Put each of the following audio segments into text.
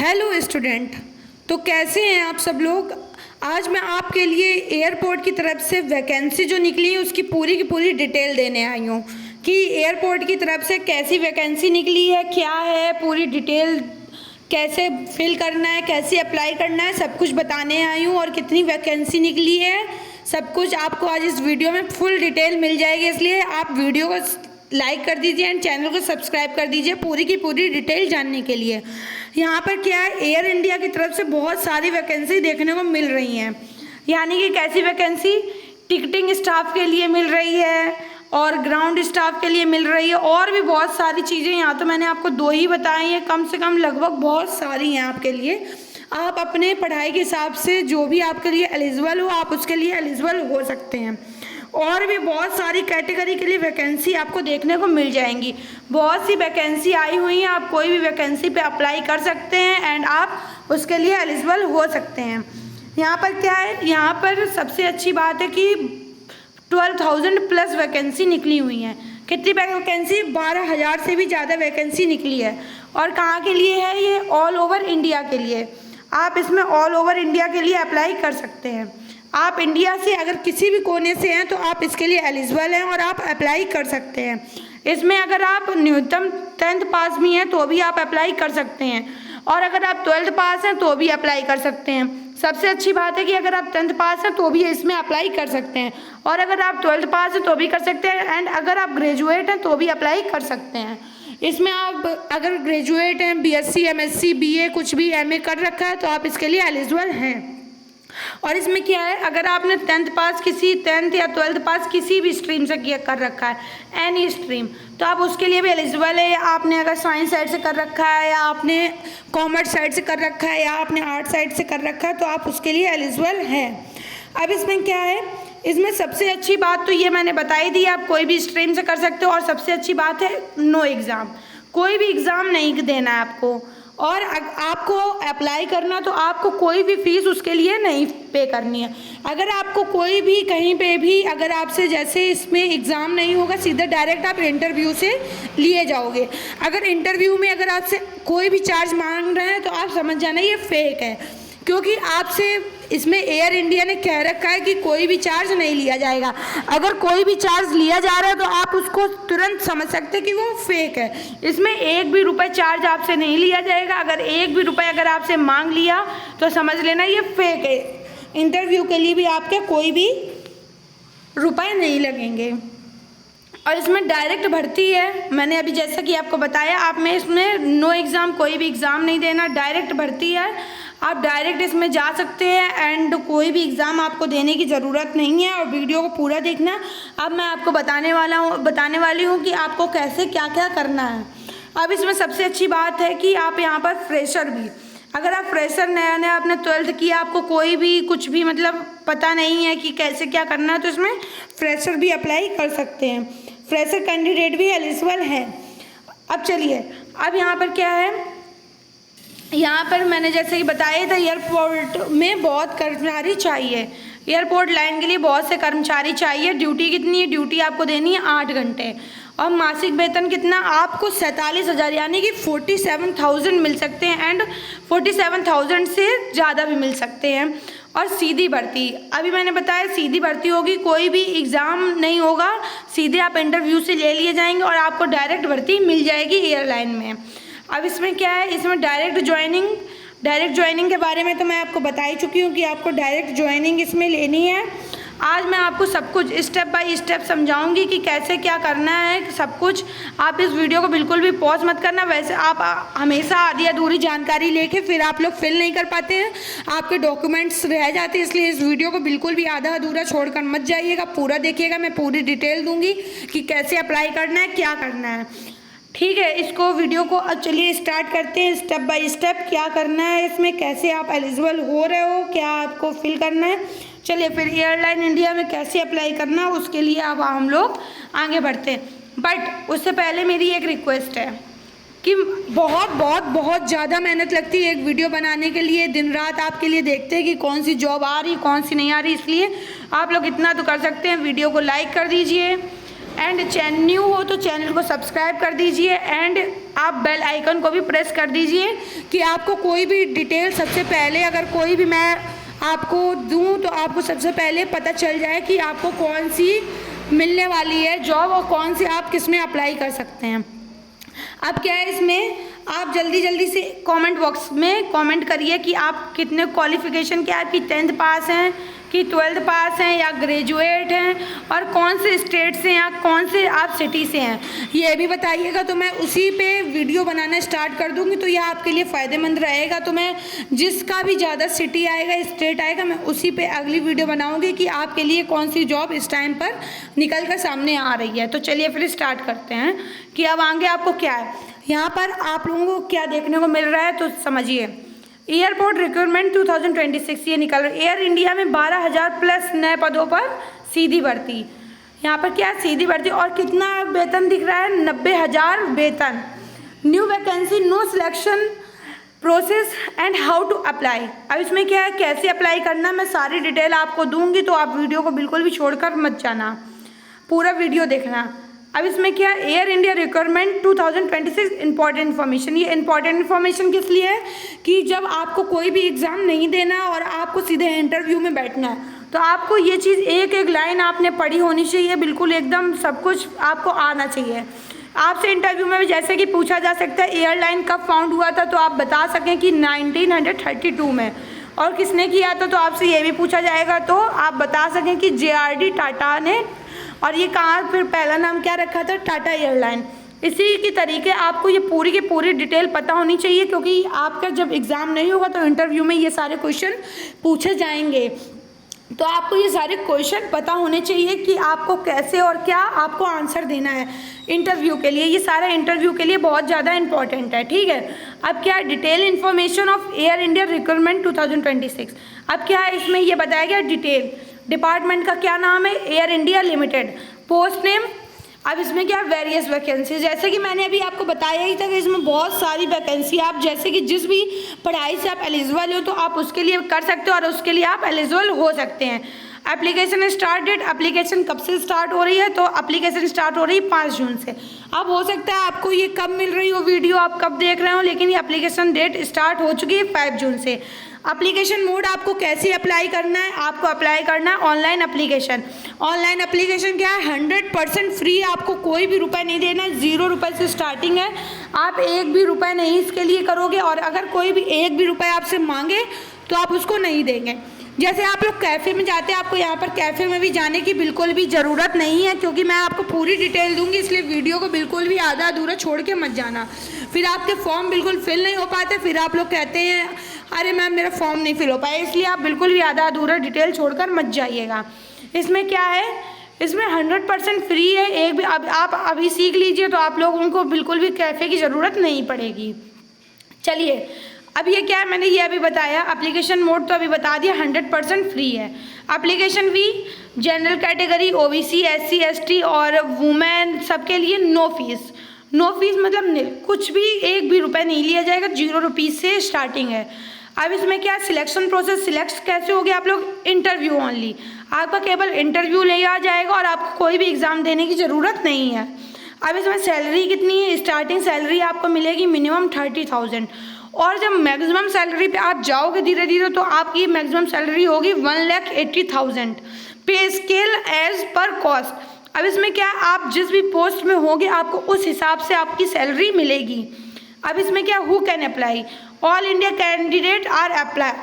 Hello student. तो कैसे हैं आप सब लोग। आज मैं आपके लिए एयरपोर्ट की तरफ से वैकेंसी जो निकली है उसकी पूरी की पूरी डिटेल देने आई हूँ कि एयरपोर्ट की तरफ से कैसी वैकेंसी निकली है, क्या है, पूरी डिटेल कैसे फिल करना है, कैसे अप्लाई करना है, सब कुछ बताने आई हूँ। और कितनी वैकेंसी निकली है सब कुछ आपको आज इस वीडियो में फुल डिटेल मिल जाएगी। इसलिए आप वीडियो को लाइक कर दीजिए एंड चैनल को सब्सक्राइब कर दीजिए पूरी की पूरी डिटेल जानने के लिए। यहाँ पर क्या है, एयर इंडिया की तरफ से बहुत सारी वैकेंसी देखने को मिल रही हैं। यानी कि कैसी वैकेंसी, टिकटिंग स्टाफ के लिए मिल रही है और ग्राउंड स्टाफ के लिए मिल रही है और भी बहुत सारी चीज़ें। यहाँ तो मैंने आपको दो ही बताई हैं, कम से कम लगभग बहुत सारी हैं आपके लिए। आप अपने पढ़ाई के हिसाब से जो भी आपके लिए एलिजिबल हो आप उसके लिए एलिजिबल हो सकते हैं। और भी बहुत सारी कैटेगरी के लिए वैकेंसी आपको देखने को मिल जाएंगी। बहुत सी वैकेंसी आई हुई हैं, आप कोई भी वैकेंसी पे अप्लाई कर सकते हैं एंड आप उसके लिए एलिजिबल हो सकते हैं। यहाँ पर क्या है, यहाँ पर सबसे अच्छी बात है कि 12,000 प्लस वैकेंसी निकली हुई हैं। कितनी वैकेंसी, 12,000 से भी ज़्यादा वैकेंसी निकली है। और कहाँ के लिए है ये, ऑल ओवर इंडिया के लिए। आप इसमें ऑल ओवर इंडिया के लिए अप्लाई कर सकते हैं। आप इंडिया से अगर किसी भी कोने से हैं तो आप इसके लिए एलिजिबल हैं और आप अप्लाई कर सकते हैं। इसमें अगर आप न्यूनतम 10th पास भी हैं तो भी आप अप्लाई कर सकते हैं और अगर आप 12th पास हैं तो भी अप्लाई कर सकते हैं। सबसे अच्छी बात है कि अगर आप 10th पास हैं तो भी इसमें अप्लाई कर सकते हैं और अगर आप 12th पास हैं तो भी कर सकते हैं एंड अगर आप ग्रेजुएट हैं तो भी अप्लाई कर सकते हैं। इसमें आप अगर ग्रेजुएट हैं, BSc MSc BA कुछ भी MA कर रखा है तो आप इसके लिए एलिजिबल हैं। और इसमें क्या है, अगर आपने 10th पास किसी 10th या 12th पास किसी भी स्ट्रीम से किया कर रखा है, एनी स्ट्रीम, तो आप उसके लिए भी एलिजिबल है। आपने अगर साइंस साइड से कर रखा है या आपने कॉमर्स साइड से कर रखा है या आपने आर्ट साइड से कर रखा है तो आप उसके लिए एलिजिबल हैं। अब इसमें क्या है, इसमें सबसे अच्छी बात तो ये मैंने बताई दी, आप कोई भी स्ट्रीम से कर सकते हो। और सबसे अच्छी बात है नो एग्ज़ाम, कोई भी एग्ज़ाम नहीं देना है आपको। और आपको अप्लाई करना तो आपको कोई भी फीस उसके लिए नहीं पे करनी है। अगर आपको कोई भी कहीं पे भी अगर आपसे जैसे इसमें एग्ज़ाम नहीं होगा, सीधा डायरेक्ट आप इंटरव्यू से लिए जाओगे। अगर इंटरव्यू में अगर आपसे कोई भी चार्ज मांग रहे हैं तो आप समझ जाना ये फेक है, क्योंकि आपसे इसमें एयर इंडिया ने कह रखा है कि कोई भी चार्ज नहीं लिया जाएगा। अगर कोई भी चार्ज लिया जा रहा है तो आप उसको तुरंत समझ सकते हैं कि वो फेक है। इसमें एक भी रुपये चार्ज आपसे नहीं लिया जाएगा। अगर एक भी रुपये अगर आपसे मांग लिया तो समझ लेना ये फेक है। इंटरव्यू के लिए भी आपके कोई भी रुपये नहीं लगेंगे। और इसमें डायरेक्ट भर्ती है, मैंने अभी जैसा कि आपको बताया। आप में इसमें नो एग्ज़ाम, कोई भी एग्ज़ाम नहीं देना, डायरेक्ट भर्ती है। आप डायरेक्ट इसमें जा सकते हैं एंड कोई भी एग्ज़ाम आपको देने की ज़रूरत नहीं है। और वीडियो को पूरा देखना। अब मैं आपको बताने वाली हूँ कि आपको कैसे क्या क्या करना है। अब इसमें सबसे अच्छी बात है कि आप यहाँ पर फ्रेशर भी, अगर आप फ्रेशर नया नया आपने 12th किया, आपको कोई भी कुछ भी मतलब पता नहीं है कि कैसे क्या करना है, तो इसमें फ्रेशर भी अप्लाई कर सकते हैं। फ्रेशर कैंडिडेट भी एलिजिबल है। अब चलिए, अब यहाँ पर क्या है, यहाँ पर मैंने जैसे कि बताया था एयरपोर्ट में बहुत कर्मचारी चाहिए। एयरपोर्ट लाइन के लिए बहुत से कर्मचारी चाहिए। ड्यूटी कितनी है, ड्यूटी आपको देनी है 8 घंटे। और मासिक वेतन कितना, आपको 47,000 यानी कि 47,000 मिल सकते हैं एंड 47,000 से ज़्यादा भी मिल सकते हैं। और सीधी भर्ती, अभी मैंने बताया सीधी भर्ती होगी, कोई भी एग्ज़ाम नहीं होगा, सीधे आप इंटरव्यू से ले लिए जाएंगे और आपको डायरेक्ट भर्ती मिल जाएगी एयरलाइन में। अब इसमें क्या है, इसमें डायरेक्ट ज्वाइनिंग के बारे में तो मैं आपको बता ही चुकी हूँ कि आपको डायरेक्ट ज्वाइनिंग इसमें लेनी है। आज मैं आपको सब कुछ स्टेप बाय स्टेप समझाऊंगी कि कैसे क्या करना है सब कुछ। आप इस वीडियो को बिल्कुल भी पॉज मत करना। वैसे आप हमेशा आधी अधूरी जानकारी लेके फिर आप लोग फिल नहीं कर पाते हैं, आपके डॉक्यूमेंट्स रह जाते हैं। इसलिए इस वीडियो को बिल्कुल भी आधा अधूरा छोड़कर मत जाइएगा, पूरा देखिएगा। मैं पूरी डिटेल दूँगी कि कैसे अप्लाई करना है, क्या करना है। ठीक है, इसको वीडियो को अब चलिए स्टार्ट करते हैं स्टेप बाय स्टेप। क्या करना है इसमें, कैसे आप एलिजिबल हो रहे हो, क्या आपको फिल करना है। चलिए फिर एयरलाइन इंडिया में कैसे अप्लाई करना है उसके लिए अब हम लोग आगे बढ़ते हैं। बट उससे पहले मेरी एक रिक्वेस्ट है कि बहुत ज़्यादा मेहनत लगती है एक वीडियो बनाने के लिए। दिन रात आपके लिए देखते हैं कि कौन सी जॉब आ रही कौन सी नहीं आ रही। इसलिए आप लोग इतना तो कर सकते हैं, वीडियो को लाइक कर दीजिए एंड चैनल न्यू हो तो चैनल को सब्सक्राइब कर दीजिए एंड आप बेल आइकन को भी प्रेस कर दीजिए कि आपको कोई भी डिटेल सबसे पहले अगर कोई भी मैं आपको दूं तो आपको सबसे पहले पता चल जाए कि आपको कौन सी मिलने वाली है जॉब और कौन सी आप किस में अप्लाई कर सकते हैं। अब क्या है, इसमें आप जल्दी जल्दी से कमेंट बॉक्स में कमेंट करिए कि आप कितने क्वालिफ़िकेशन के, आपकी 10th पास हैं कि 12th पास हैं या ग्रेजुएट हैं और कौन से स्टेट से या कौन से आप सिटी से हैं, ये भी बताइएगा। तो मैं उसी पे वीडियो बनाना स्टार्ट कर दूँगी, तो यह आपके लिए फ़ायदेमंद रहेगा। तो मैं जिसका भी ज़्यादा सिटी आएगा, स्टेट आएगा, मैं उसी पे अगली वीडियो बनाऊँगी कि आपके लिए कौन सी जॉब इस टाइम पर निकल कर सामने आ रही है। तो चलिए फिर स्टार्ट करते हैं कि अब आगे आपको क्या है। यहाँ पर आप लोगों को क्या देखने को मिल रहा है तो समझिए। एयरपोर्ट रिक्रूटमेंट 2026 ये निकल रहा है। एयर इंडिया में 12,000 प्लस नए पदों पर सीधी भर्ती। यहाँ पर क्या सीधी भर्ती और कितना वेतन दिख रहा है, 90,000 वेतन। New vacancy, no selection process and how to apply. अब इसमें क्या है, कैसे अप्लाई करना, मैं सारी डिटेल आपको दूंगी, तो आप वीडियो को बिल्कुल भी छोड़कर मत जाना, पूरा वीडियो देखना। अब इसमें क्या, Air India requirement 2026 important information. ये इंपॉर्टेंट इन्फॉर्मेशन किस लिए है कि जब आपको कोई भी एग्ज़ाम नहीं देना और आपको सीधे इंटरव्यू में बैठना है, तो आपको ये चीज़ एक एक लाइन आपने पढ़ी होनी चाहिए, बिल्कुल एकदम सब कुछ आपको आना चाहिए। आपसे इंटरव्यू में भी जैसे कि पूछा जा सकता है एयरलाइन कब फाउंड हुआ था, तो आप बता सकें कि 1932 में, और किसने किया था तो आपसे ये भी पूछा जाएगा, तो आप बता सकें कि JRD टाटा ने, और ये कहाँ फिर पहला नाम क्या रखा था, टाटा एयरलाइन। इसी की तरीके आपको ये पूरी की पूरी डिटेल पता होनी चाहिए, क्योंकि आपका जब एग्ज़ाम नहीं होगा तो इंटरव्यू में ये सारे क्वेश्चन पूछे जाएंगे। तो आपको ये सारे क्वेश्चन पता होने चाहिए कि आपको कैसे और क्या आपको आंसर देना है इंटरव्यू के लिए। ये सारा इंटरव्यू के लिए बहुत ज़्यादा इंपॉर्टेंट है, ठीक है। अब क्या है, detail information of Air India recruitment 2026। अब क्या है, इसमें ये बताया गया डिटेल। डिपार्टमेंट का क्या नाम है, air India limited. Post name, अब इसमें क्या, वेरियस वैकेंसी, जैसे कि मैंने अभी आपको बताया ही था कि इसमें बहुत सारी वैकेंसी, आप जैसे कि जिस भी पढ़ाई से आप एलिजिबल हो तो आप उसके लिए कर सकते हो और उसके लिए आप एलिजिबल हो सकते हैं। एप्लीकेशन स्टार्ट डेट, एप्लीकेशन कब से स्टार्ट हो रही है, तो एप्लीकेशन स्टार्ट हो रही है 5 जून से। अब हो सकता है आपको ये कब मिल रही हो वीडियो, आप कब देख रहे हो, लेकिन ये एप्लीकेशन डेट स्टार्ट हो चुकी है 5 जून से। एप्लीकेशन मोड, आपको कैसे अप्लाई करना है, आपको अप्लाई करना है ऑनलाइन एप्लीकेशन। ऑनलाइन एप्लीकेशन क्या है, 100% फ्री, आपको कोई भी रुपए नहीं देना है, 0 रुपये से स्टार्टिंग है। आप एक भी रुपये नहीं इसके लिए करोगे, और अगर कोई भी एक भी रुपये आपसे मांगे तो आप उसको नहीं देंगे। जैसे आप लोग कैफ़े में जाते हैं, आपको यहाँ पर कैफ़े में भी जाने की बिल्कुल भी ज़रूरत नहीं है, क्योंकि मैं आपको पूरी डिटेल दूंगी, इसलिए वीडियो को बिल्कुल भी आधा अधूरा छोड़ के मत जाना। फिर आपके फॉर्म बिल्कुल फिल नहीं हो पाते, फिर आप लोग कहते हैं अरे मैम मेरा फॉर्म नहीं फिल हो पाया, इसलिए आप बिल्कुल भी आधा अधूरा डिटेल छोड़कर मत जाइएगा। इसमें क्या है, इसमें 100% फ्री है। एक भी आप अभी सीख लीजिए तो आप लोगों को बिल्कुल भी कैफ़े की ज़रूरत नहीं पड़ेगी। चलिए, अब ये क्या है, मैंने ये अभी बताया। एप्लीकेशन मोड तो अभी बता दिया, 100% फ्री है। Application fee, general category, OBC, SC ST और वुमेन सबके लिए नो फीस। नो फीस मतलब कुछ भी एक भी रुपए नहीं लिया जाएगा, 0 रुपीज़ से स्टार्टिंग है। अब इसमें क्या, सिलेक्शन प्रोसेस, सिलेक्ट कैसे हो गया आप लोग, इंटरव्यू ओनली, आपका केवल इंटरव्यू लिया जाएगा और आपको कोई भी एग्ज़ाम देने की ज़रूरत नहीं है। अब इसमें सैलरी कितनी है, स्टार्टिंग सैलरी आपको मिलेगी मिनिमम 30,000, और जब मैक्सिमम सैलरी पे आप जाओगे धीरे धीरे तो आपकी मैक्सिमम सैलरी होगी 1,80,000। पे स्केल एज पर कॉस्ट। अब इसमें क्या, आप जिस भी पोस्ट में होंगे आपको उस हिसाब से आपकी सैलरी मिलेगी। अब इसमें क्या, who can apply, all India candidate are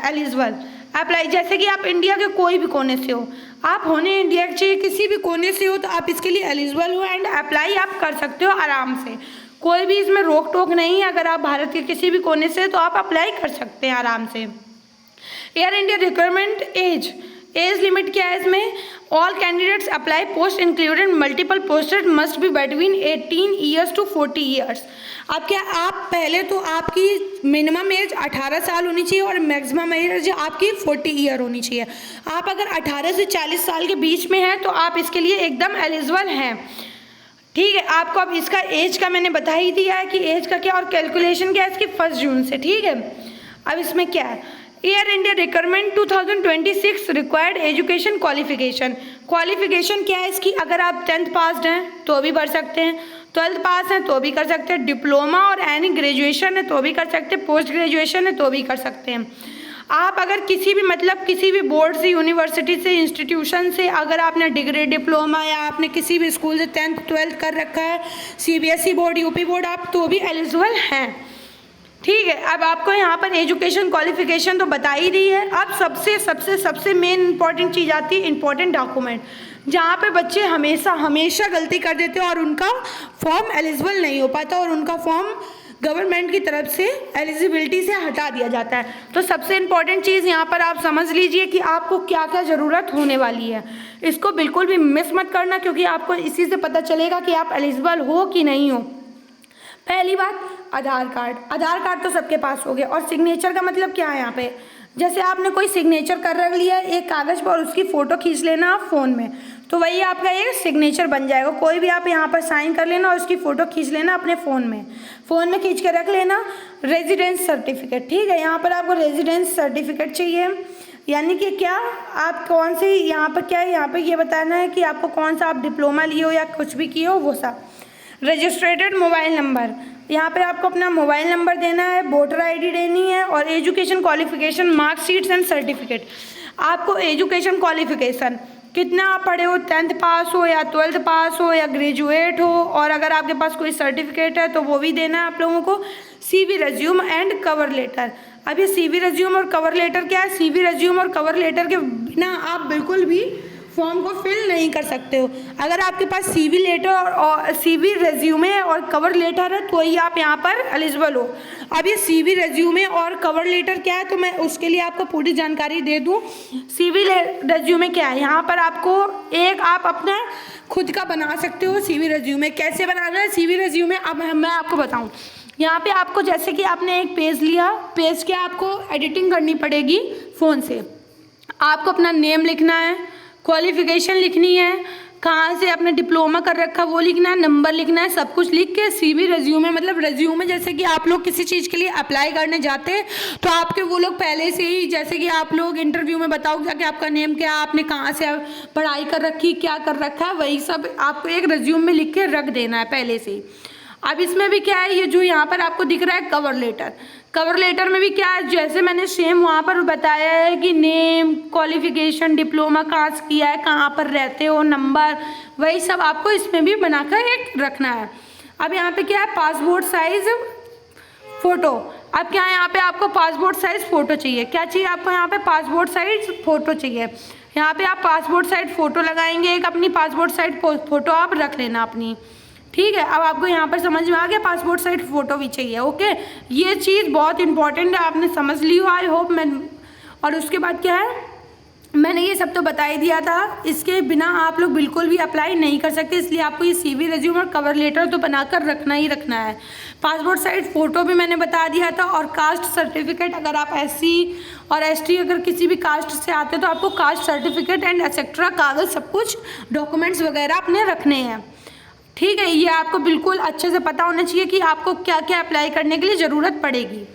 eligible apply. जैसे कि आप इंडिया के कोई भी कोने से हो, आप होने इंडिया के किसी भी कोने से हो तो आप इसके लिए एलिजिबल हो एंड अप्लाई आप कर सकते हो आराम से, कोई भी इसमें रोक टोक नहीं है। अगर आप भारत के किसी भी कोने से तो आप अप्लाई कर सकते हैं आराम से। Air India requirement, age limit क्या है इसमें, all candidates apply post included multiple posted must be between 18 years to 40 years. अब क्या, आप पहले तो आपकी मिनिमम एज 18 साल होनी चाहिए और मैक्सिमम एज आपकी 40 ईयर होनी चाहिए। आप अगर 18 से 40 साल के बीच में हैं तो आप इसके लिए एकदम एलिजिबल हैं, ठीक है। आपको अब इसका एज का मैंने बता ही दिया है कि एज का क्या और कैलकुलेशन क्या है इसकी 1 जून से, ठीक है। अब इसमें क्या है, air India requirement 2026 required education qualification. Qualification क्या है इसकी? अगर आप 10th पास्ड हैं तो भी कर सकते हैं, 12th पास हैं तो भी कर सकते हैं, डिप्लोमा और एनी ग्रेजुएशन है तो भी कर सकते हैं, पोस्ट ग्रेजुएशन है तो भी कर सकते हैं। आप अगर किसी भी मतलब किसी भी बोर्ड से, यूनिवर्सिटी से, इंस्टीट्यूशन से अगर आपने डिग्री, डिप्लोमा या आपने किसी भी स्कूल से 10th 12th कर रखा है, CBSE बोर्ड, यूपी बोर्ड, आप तो भी एलिजिबल हैं। ठीक है, अब आपको यहाँ पर एजुकेशन क्वालिफिकेशन तो बता ही दी है। अब सबसे सबसे सबसे मेन इंपॉर्टेंट चीज़ आती है इंपॉर्टेंट डॉक्यूमेंट, जहाँ पे बच्चे हमेशा गलती कर देते हैं और उनका फॉर्म एलिजिबल नहीं हो पाता और उनका फॉर्म गवर्नमेंट की तरफ से एलिजिबिलिटी से हटा दिया जाता है। तो सबसे इम्पॉर्टेंट चीज़ यहाँ पर आप समझ लीजिए कि आपको क्या क्या ज़रूरत होने वाली है। इसको बिल्कुल भी मिस मत करना, क्योंकि आपको इसी से पता चलेगा कि आप एलिजिबल हो कि नहीं हो। पहली बात, आधार कार्ड। आधार कार्ड तो सबके पास हो गया। और सिग्नेचर का मतलब क्या है यहाँ पे? जैसे आपने कोई सिग्नेचर कर रख लिया एक कागज़ पर और उसकी फ़ोटो खींच लेना आप फ़ोन में, तो वही आपका एक सिग्नेचर बन जाएगा। कोई भी आप यहाँ पर साइन कर लेना और उसकी फ़ोटो खींच लेना अपने फ़ोन में खींच के रख लेना। रेजिडेंस सर्टिफिकेट, ठीक है, यहाँ पर आपको रेजिडेंस सर्टिफिकेट चाहिए, यानी कि क्या आप कौन सी यहाँ पर क्या है, यहाँ पर ये बताना है कि आपको कौन सा आप डिप्लोमा लिए हो या कुछ भी किए हो वो सब। रजिस्ट्रेटेड मोबाइल नंबर, यहाँ पे आपको अपना मोबाइल नंबर देना है, वोटर आईडी देनी है और education qualification marksheets and certificate. आपको एजुकेशन क्वालिफिकेशन कितना आप पढ़े हो, 10th पास हो या 12th पास हो या ग्रेजुएट हो, और अगर आपके पास कोई सर्टिफिकेट है तो वो भी देना है आप लोगों को। CV resume and cover letter. अब ये CV रिज्यूम और कवर लेटर क्या है? CV रिज्यूम और कवर लेटर के बिना आप बिल्कुल भी फॉर्म को फिल नहीं कर सकते हो। अगर आपके पास CV लेटर और CV रिज्यूमे और कवर लेटर है तो ही आप यहाँ पर एलिजिबल हो। अब ये CV रिज्यूमे और कवर लेटर क्या है, तो मैं उसके लिए आपको पूरी जानकारी दे दूँ। CV रिज्यूमे क्या है, यहाँ पर आपको एक आप अपना खुद का बना सकते हो CV रिज्यूमे। कैसे बनाना है CV रिज्यूमे, अब मैं आपको बताऊँ। यहाँ पे आपको जैसे कि आपने एक पेज लिया, पेज के आपको एडिटिंग करनी पड़ेगी फ़ोन से। आपको अपना नेम लिखना है, क्वालिफिकेशन लिखनी है, कहाँ से आपने डिप्लोमा कर रखा वो लिखना है, नंबर लिखना है, सब कुछ लिख के CV रिज्यूमे, मतलब रिज्यूमे जैसे कि आप लोग किसी चीज़ के लिए अप्लाई करने जाते हैं तो आपके वो लोग पहले से ही, जैसे कि आप लोग इंटरव्यू में बताओगे कि आपका नेम क्या है, आपने कहाँ से पढ़ाई कर रखी, क्या कर रखा है, वही सब आपको एक रिज्यूम में लिख के रख देना है पहले से ही। अब इसमें भी क्या है, ये जो यहाँ पर आपको दिख रहा है कवर लेटर, कवर लेटर में भी क्या है, जैसे मैंने सेम वहाँ पर बताया है कि नेम, क्वालिफिकेशन, डिप्लोमा कहाँ से किया है, कहाँ पर रहते हो, नंबर, वही सब आपको इसमें भी बनाकर एक रखना है। अब यहाँ पे क्या है, पासपोर्ट साइज फ़ोटो। अब क्या है, यहाँ पे आपको पासपोर्ट साइज फ़ोटो चाहिए। क्या चाहिए आपको यहाँ पे? पासपोर्ट साइज फ़ोटो चाहिए। यहाँ पे आप पासपोर्ट साइज फ़ोटो लगाएंगे, एक अपनी पासपोर्ट साइज फ़ोटो आप रख लेना अपनी, ठीक है। अब आपको यहाँ पर समझ में आ गया, पासपोर्ट साइज फ़ोटो भी चाहिए, ओके। ये चीज़ बहुत इंपॉर्टेंट है, आपने समझ ली हो आई होप। और उसके बाद क्या है, मैंने ये सब तो बता ही दिया था, इसके बिना आप लोग बिल्कुल भी अप्लाई नहीं कर सकते, इसलिए आपको ये CV रिज्यूम और कवर लेटर तो बनाकर रखना ही रखना है। पासपोर्ट साइज फ़ोटो भी मैंने बता दिया था, और कास्ट सर्टिफिकेट, अगर आप SC और ST अगर किसी भी कास्ट से आते हैं तो आपको कास्ट सर्टिफिकेट एंड एक्सेट्रा कागज़, सब कुछ डॉक्यूमेंट्स वगैरह अपने रखने हैं, ठीक है। ये आपको बिल्कुल अच्छे से पता होना चाहिए कि आपको क्या क्या अप्लाई करने के लिए ज़रूरत पड़ेगी।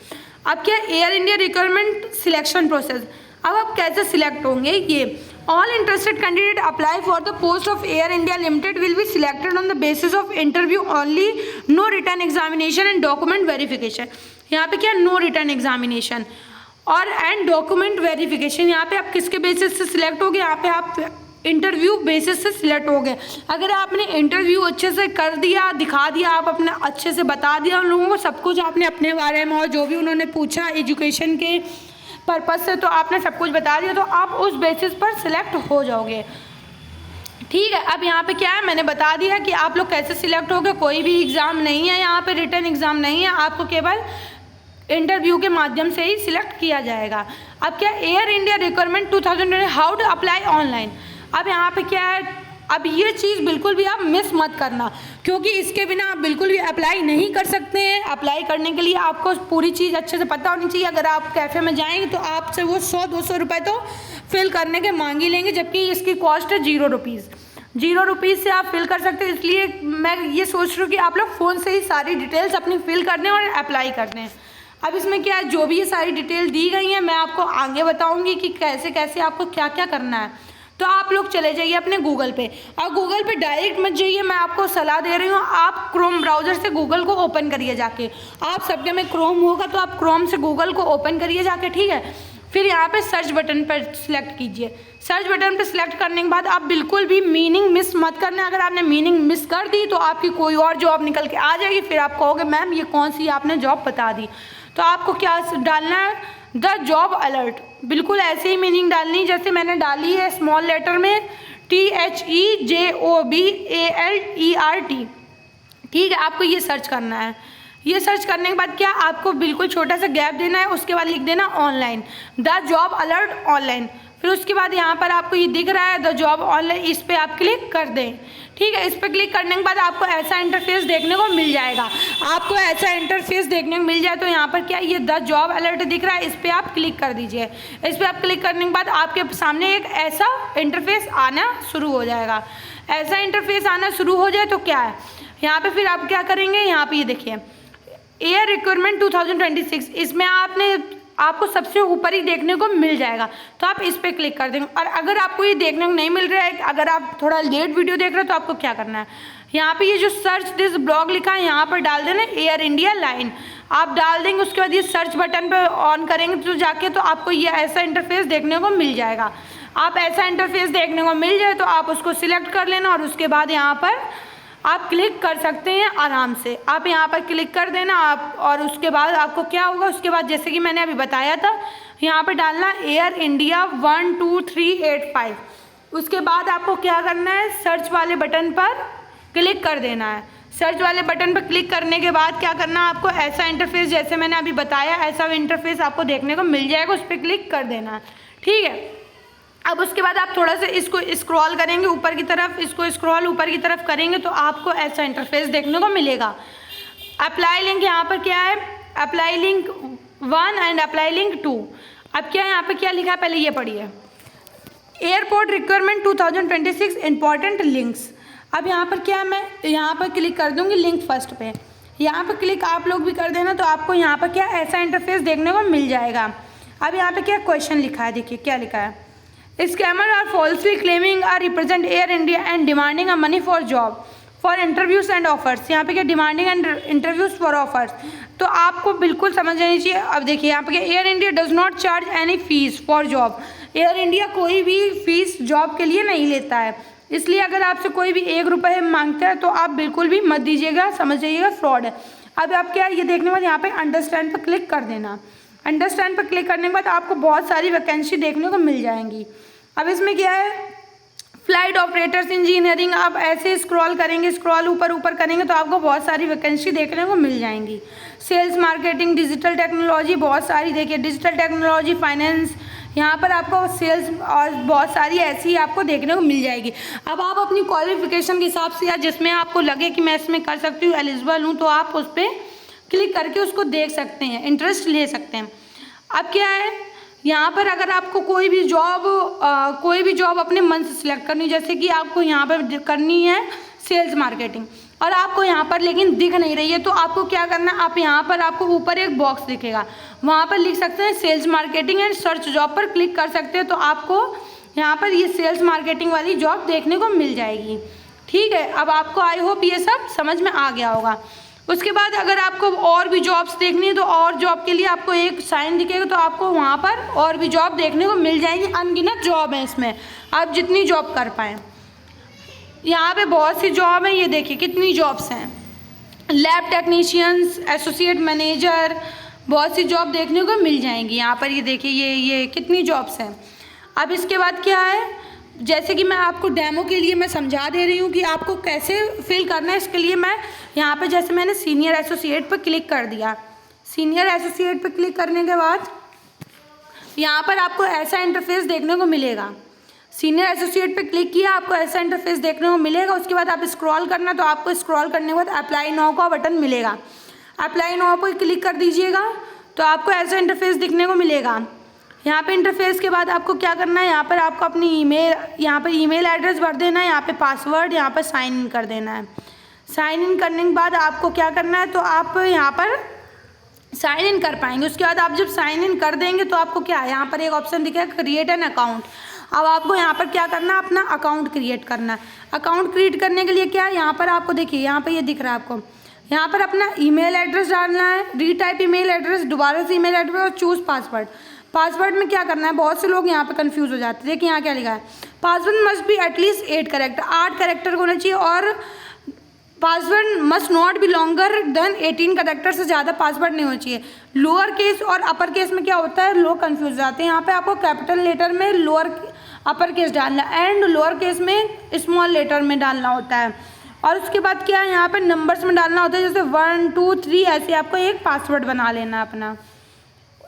अब क्या, Air India requirement selection process. अब आप कैसे सिलेक्ट होंगे, ये all interested candidate apply for the post of Air India limited will be selected on the basis of interview only, no return examination and document verification. यहाँ पे क्या, no return examination और and document verification. यहाँ पे आप किसके basis से select होगे, यहाँ पे आप इंटरव्यू बेसिस से सिलेक्ट हो गए। अगर आपने इंटरव्यू अच्छे से कर दिया, दिखा दिया, आप अपने अच्छे से बता दिया उन लोगों को सब कुछ आपने अपने बारे में और जो भी उन्होंने पूछा एजुकेशन के पर्पज़ से, तो आपने सब कुछ बता दिया, तो आप उस बेसिस पर सिलेक्ट हो जाओगे, ठीक है। अब यहाँ पे क्या है, मैंने बता दिया कि आप लोग कैसे सिलेक्ट होगे। कोई भी एग्ज़ाम नहीं है यहाँ पे, रिटर्न एग्ज़ाम नहीं है, आपको केवल इंटरव्यू के माध्यम से ही सिलेक्ट किया जाएगा। अब क्या, Air India requirement 2020 how to apply online. अब यहाँ पे क्या है, अब ये चीज़ बिल्कुल भी आप मिस मत करना, क्योंकि इसके बिना आप बिल्कुल भी अप्लाई नहीं कर सकते हैं। अप्लाई करने के लिए आपको पूरी चीज़ अच्छे से पता होनी चाहिए। अगर आप कैफ़े में जाएंगे तो आपसे वो 100-200 रुपये तो फिल करने के मांग ही लेंगे, जबकि इसकी कॉस्ट है 0 रुपीज़। 0 रुपीज़ से आप फिल कर सकते हैं। इसलिए मैं ये सोच रही हूँ कि आप लोग फ़ोन से ही सारी डिटेल्स अपनी फिल कर दें और अप्लाई कर दें। अब इसमें क्या है, जो भी ये सारी डिटेल दी गई है मैं आपको आगे बताऊंगी कि कैसे कैसे आपको क्या क्या करना है। तो आप लोग चले जाइए अपने गूगल पे, और गूगल पे डायरेक्ट मत जाइए, मैं आपको सलाह दे रही हूँ आप क्रोम ब्राउज़र से गूगल को ओपन करिए जाके। आप सबके में क्रोम होगा तो आप क्रोम से गूगल को ओपन करिए जाके, ठीक है। फिर यहाँ पे सर्च बटन पर सिलेक्ट कीजिए। सर्च बटन पर सिलेक्ट करने के बाद आप बिल्कुल भी मीनिंग मिस मत करना। अगर आपने मीनिंग मिस कर दी तो आपकी कोई और जॉब निकल के आ जाएगी, फिर आप कहोगे मैम ये कौन सी आपने जॉब बता दी। तो आपको क्या डालना है, द जॉब अलर्ट, बिल्कुल ऐसे ही मीनिंग डालनी जैसे मैंने डाली है, स्मॉल लेटर में THEJOBALERT, ठीक है। आपको ये सर्च करना है। ये सर्च करने के बाद क्या आपको बिल्कुल छोटा सा गैप देना है, उसके बाद लिख देना online, the job alert online. फिर उसके बाद यहाँ पर आपको ये दिख रहा है द जॉब ऑनलाइन, इस पर आप क्लिक कर दें, ठीक है। इस पर क्लिक करने के बाद आपको ऐसा इंटरफेस देखने को मिल जाएगा। आपको ऐसा इंटरफेस देखने को मिल जाए तो यहाँ पर क्या ये द जॉब अलर्ट दिख रहा है, इस पर आप क्लिक कर दीजिए। इस पर आप क्लिक करने के बाद आपके सामने एक ऐसा इंटरफेस आना शुरू हो जाएगा। ऐसा इंटरफेस आना शुरू हो जाए तो क्या है, यहाँ पे फिर आप क्या करेंगे, यहाँ पे ये देखिए एयर रिक्वायरमेंट 2026, इसमें आपको सबसे ऊपर ही देखने को मिल जाएगा। तो आप इस पर क्लिक कर देंगे। और अगर आपको ये देखने को नहीं मिल रहा है, अगर आप थोड़ा लेट वीडियो देख रहे हो तो आपको क्या करना है, यहाँ पे ये जो सर्च दिस ब्लॉग लिखा है यहाँ पर डाल देना एयर इंडिया लाइन, आप डाल देंगे। उसके बाद ये सर्च बटन पर ऑन करेंगे तो जाके तो आपको ये ऐसा इंटरफेस देखने को मिल जाएगा। आप ऐसा इंटरफेस देखने को मिल जाए तो आप उसको सिलेक्ट कर लेना और उसके बाद यहाँ पर आप क्लिक कर सकते हैं आराम से। आप यहाँ पर क्लिक कर देना आप, और उसके बाद आपको क्या होगा, उसके बाद जैसे कि मैंने अभी बताया था यहाँ पर डालना एयर इंडिया 12385। उसके बाद आपको क्या करना है, सर्च वाले बटन पर क्लिक कर देना है। सर्च वाले बटन पर क्लिक करने के बाद क्या करना है, आपको ऐसा इंटरफेस जैसे मैंने अभी बताया ऐसा इंटरफेस आपको देखने को मिल जाएगा, उस पर क्लिक कर देना है, ठीक है। अब उसके बाद आप थोड़ा सा इसको स्क्रॉल करेंगे ऊपर की तरफ, इसको स्क्रॉल ऊपर की तरफ करेंगे तो आपको ऐसा इंटरफेस देखने को मिलेगा। अप्लाई लिंक यहाँ पर क्या है, apply link 1 and apply link 2। अब क्या है यहाँ पर क्या लिखा है, पहले ये पढ़िए, एयरपोर्ट रिक्वायरमेंट 2026 इंपॉर्टेंट लिंक्स। अब यहाँ पर क्या है, मैं यहाँ पर क्लिक कर दूँगी लिंक फर्स्ट पे, यहाँ पर क्लिक आप लोग भी कर देना तो आपको यहाँ पर क्या ऐसा इंटरफेस देखने को मिल जाएगा। अब यहाँ पे क्या क्वेश्चन लिखा है, देखिए क्या लिखा है, scammer are falsely claiming are represent Air India and demanding a money for job for interviews and offers. यहाँ पे क्या demanding and interviews for offers, तो आपको बिल्कुल समझ जानी चाहिए। अब देखिए यहाँ पे क्या, Air India does not charge any fees for job, air India कोई भी फीस जॉब के लिए नहीं लेता है, इसलिए अगर आपसे कोई भी 1 रुपये मांगता है तो आप बिल्कुल भी मत दीजिएगा, समझ जाइएगा फ्रॉड है। अब आप क्या ये देखने के बाद यहाँ पे अंडरस्टैंड पर क्लिक कर देना। अंडरस्टैंड पर क्लिक करने के बाद आपको बहुत सारी वैकेंसी देखने को मिल जाएंगी। अब इसमें क्या है, फ्लाइट ऑपरेटर्स इंजीनियरिंग, आप ऐसे स्क्रॉल करेंगे, स्क्रॉल ऊपर ऊपर करेंगे तो आपको बहुत सारी वैकेंसी देखने को मिल जाएंगी। सेल्स मार्केटिंग, डिजिटल टेक्नोलॉजी, बहुत सारी देखिए, डिजिटल टेक्नोलॉजी, फाइनेंस, यहाँ पर आपको सेल्स और बहुत सारी ऐसी आपको देखने को मिल जाएगी। अब आप अपनी क्वालिफिकेशन के हिसाब से या जिसमें आपको लगे कि मैं इसमें कर सकती हूँ, एलिजिबल हूँ, तो आप उस पर क्लिक करके उसको देख सकते हैं, इंटरेस्ट ले सकते हैं। अब क्या है, यहाँ पर अगर आपको कोई भी जॉब अपने मन से सिलेक्ट करनी, जैसे कि आपको यहाँ पर करनी है सेल्स मार्केटिंग और आपको यहाँ पर लेकिन दिख नहीं रही है, तो आपको क्या करना है, आप यहाँ पर आपको ऊपर एक बॉक्स दिखेगा, वहाँ पर लिख सकते हैं sales marketing and search job पर क्लिक कर सकते हैं, तो आपको यहाँ पर ये सेल्स मार्केटिंग वाली जॉब देखने को मिल जाएगी। ठीक है, अब आपको आई होप ये सब समझ में आ गया होगा। उसके बाद अगर आपको और भी जॉब्स देखनी है तो और जॉब के लिए आपको एक साइन दिखेगा, तो आपको वहाँ पर और भी जॉब देखने को मिल जाएंगी। अनगिनत जॉब है इसमें, आप जितनी जॉब कर पाएँ। यहाँ पे बहुत सी जॉब है, ये देखिए कितनी जॉब्स हैं, लैब टेक्नीशियंस, एसोसिएट मैनेजर, बहुत सी जॉब देखने को मिल जाएंगी। यहाँ पर ये देखिए ये कितनी जॉब्स हैं। अब इसके बाद क्या है, जैसे कि मैं आपको डेमो के लिए मैं समझा दे रही हूँ कि आपको कैसे फिल करना है। इसके लिए मैं यहाँ पे जैसे मैंने सीनियर एसोसिएट पर क्लिक कर दिया। सीनियर एसोसिएट पर क्लिक करने के बाद यहाँ पर आपको ऐसा इंटरफेस देखने को मिलेगा। सीनियर एसोसिएट पे क्लिक किया, आपको ऐसा इंटरफेस देखने को मिलेगा। उसके बाद आप स्क्रॉल करना, तो आपको स्क्रॉल करने के बाद अप्लाई नाउ का बटन मिलेगा। अप्लाई नाउ पर क्लिक कर दीजिएगा तो आपको ऐसा इंटरफेस दिखने को मिलेगा। यहाँ पे इंटरफेस के बाद आपको क्या करना है, यहाँ पर आपको अपनी ईमेल, यहाँ पर ईमेल एड्रेस भर देना है, यहाँ पे पासवर्ड, यहाँ पर साइन इन कर देना है। साइन इन करने के बाद आपको क्या करना है, तो आप यहाँ पर साइन इन कर पाएंगे। उसके बाद आप जब साइन इन कर देंगे तो आपको क्या है, यहाँ पर एक ऑप्शन दिखेगा क्रिएट एन अकाउंट। अब आपको यहाँ पर क्या करना है, अपना अकाउंट क्रिएट करना है। अकाउंट क्रिएट करने के लिए क्या है, यहाँ पर आपको देखिए, यहाँ पर ये दिख रहा है आपको, यहाँ पर अपना ईमेल एड्रेस डालना है, रीटाइप ईमेल एड्रेस, दोबारा से ईमेल एड्रेस और चूज़ पासवर्ड। पासवर्ड में क्या करना है, बहुत से लोग यहाँ पर कंफ्यूज हो जाते हैं। देखिए यहाँ क्या लिखा है, password must be at least 8 character, 8 character होना चाहिए, और password must not be longer than 18 character से ज़्यादा पासवर्ड नहीं होना चाहिए। लोअर केस और अपर केस में क्या होता है, लोग कंफ्यूज हो जाते हैं। यहाँ पे आपको कैपिटल लेटर में लोअर अपर केस डालना है एंड लोअर केस में स्मॉल लेटर में डालना होता है। और उसके बाद क्या है, यहाँ पे नंबर्स में डालना होता है, जैसे 1 2 3 ऐसे आपको एक पासवर्ड बना लेना है अपना।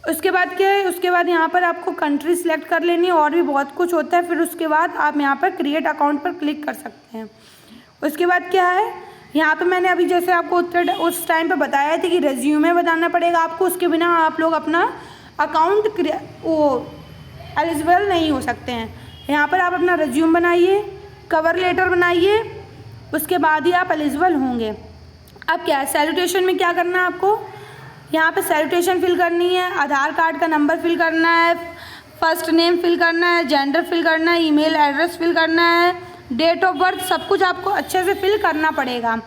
उसके बाद क्या है, उसके बाद यहाँ पर आपको कंट्री सिलेक्ट कर लेनी है, और भी बहुत कुछ होता है। फिर उसके बाद आप यहाँ पर क्रिएट अकाउंट पर क्लिक कर सकते हैं। उसके बाद क्या है, यहाँ पे मैंने अभी जैसे आपको उस टाइम पे बताया था कि रेज्यूमे बताना पड़ेगा आपको, उसके बिना आप लोग अपना अकाउंट वो एलिजिबल नहीं हो सकते हैं। यहाँ पर आप अपना रेज्यूम बनाइए, कवर लेटर बनाइए, उसके बाद ही आप एलिजिबल होंगे। अब क्या है, सैल्यूटेशन में क्या करना है आपको, यहाँ पे सैल्यूटेशन फिल करनी है, आधार कार्ड का नंबर फिल करना है, फर्स्ट नेम फिल करना है, जेंडर फिल करना है, ईमेल एड्रेस फिल करना है, डेट ऑफ बर्थ, सब कुछ आपको अच्छे से फिल करना पड़ेगा।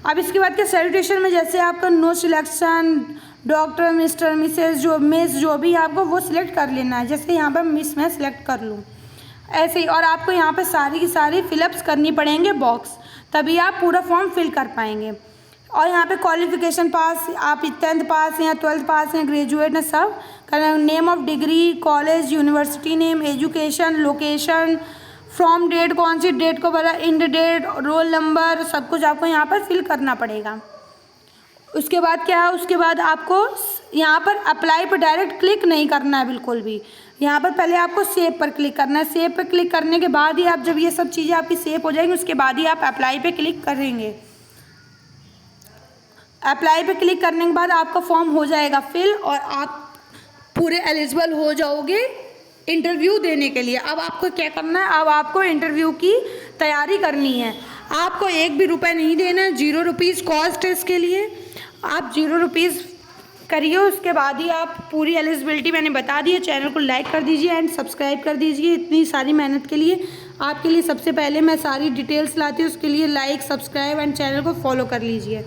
अब इसके बाद क्या, सैल्यूटेशन में जैसे आपका no selection, doctor, mister, Mrs, जो मिस, जो भी आपको वो सिलेक्ट कर लेना है। जैसे यहाँ पर मिस मैं सिलेक्ट कर लूँ ऐसे ही, और आपको यहाँ पर सारी की सारी फिलअप्स करनी पड़ेंगे बॉक्स, तभी आप पूरा फॉर्म फिल कर पाएंगे। और यहाँ पे क्वालिफिकेशन पास, आप 10th पास हैं, 12th पास हैं, ग्रेजुएट हैं, सब करना। Name of degree, college, university name, education, location, from date, कौन सी डेट को भरा, इंड डेट, रोल नंबर, सब कुछ आपको यहाँ पर फिल करना पड़ेगा। उसके बाद क्या है, उसके बाद आपको यहाँ पर अप्लाई पर डायरेक्ट क्लिक नहीं करना है बिल्कुल भी। यहाँ पर पहले आपको सेव पर क्लिक करना है। सेव पर क्लिक करने के बाद ही आप, जब ये सब चीज़ें आपकी सेव हो जाएंगी, उसके बाद ही आप अप्लाई पे क्लिक करेंगे। अप्लाई पे क्लिक करने के बाद आपका फॉर्म हो जाएगा फिल, और आप पूरे एलिजिबल हो जाओगे इंटरव्यू देने के लिए। अब आपको क्या करना है, अब आपको इंटरव्यू की तैयारी करनी है। आपको 1 भी रुपये नहीं देना है, 0 रुपीज़ कॉस्ट है इसके लिए। आप 0 रुपीज़ करिए, उसके बाद ही आप पूरी एलिजिबिलिटी मैंने बता दी है। चैनल को लाइक कर दीजिए एंड सब्सक्राइब कर दीजिए। इतनी सारी मेहनत के लिए आपके लिए सबसे पहले मैं सारी डिटेल्स लाती हूँ, उसके लिए लाइक, सब्सक्राइब एंड चैनल को फॉलो कर लीजिए।